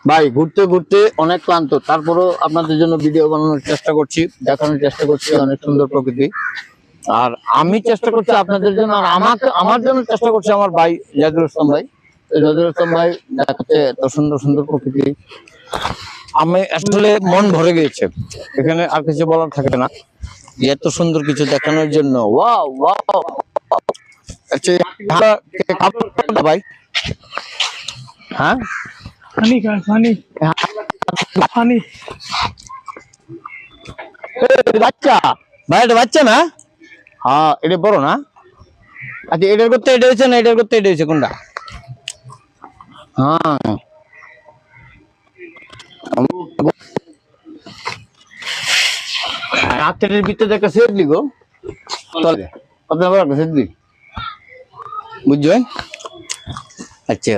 ভাই ঘুরতে ঘুরতে অনেক ক্লান্ত, তারপরও আপনাদের জন্য ভিডিও বানানোর চেষ্টা করছি, দেখানোর চেষ্টা করছি অনেক সুন্দর প্রকৃতি। আর আমি চেষ্টা করছি আপনাদের জন্য, আর আমার জন্য চেষ্টা করছি আমার ভাই জাহিদুল ইসলাম ভাই। জাহিদুল ইসলাম ভাই দেখাচ্ছে এত সুন্দর সুন্দর প্রকৃতি, আমি আসলে মন ভরে গিয়েছে। এখানে আর কিছু বলার থাকে না, এত সুন্দর কিছু দেখানোর জন্য। ওয়াও ওয়াও, আচ্ছা ভাই। হ্যাঁ বাচ্চা ভাই, এটা বাচ্চা না? হ্যাঁ এটা বড় না? আচ্ছা এটার করতে এটা হয়েছে না, এটার করতে এটা হয়েছে কোনটা? হ্যাঁ রাত্রের ভিতরে একটা সেদলি গো, তলে আপনার বড় একটা সেদলি, বুঝছেন? আচ্ছা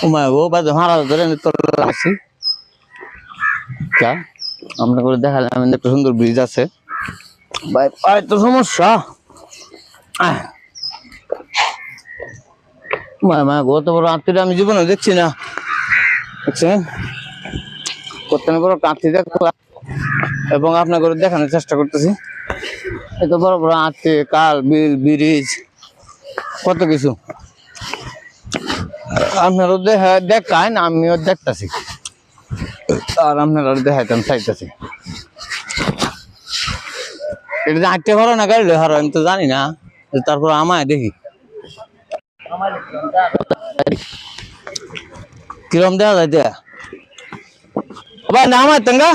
ও মা ও বাদ হারা ধরে তলে আছি। আমরা করে দেখালাম একটা সুন্দর ব্রিজ আছে ভাই, আর তো সমস্যা মা গত বড় আত্মীয় আমি জীবনে দেখছি না, বুঝছেন? কত বড় কাঁথি দেখলাম এবং আপনার করে দেখানোর চেষ্টা করতেছি। এত বড় বড় আত্মীয়, কাল বিল ব্রিজ কত কিছু আপনারও দেখায় না, আমিও দেখতেছি আর আপনারা দেখাইতাম চাইতেছি। এটা যে হাঁটতে পারো না গাড়ি হারো আমি তো জানি না, তারপর আমায় দেখি কিরম দেখা যায় দেয়া ভাই না আমার তেঙ্গা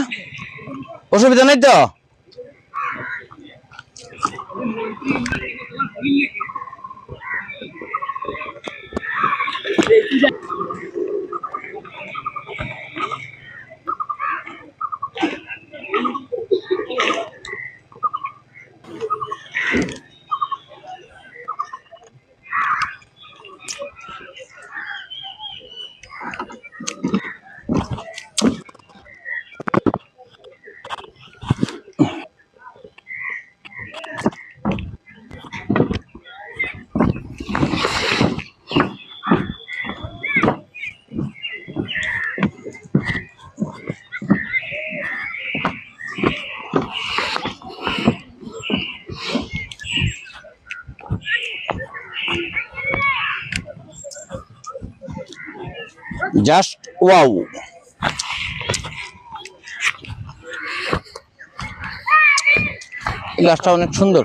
অসুবিধা নাই তো? জাস্ট ওয়াও, গাছটা অনেক সুন্দর।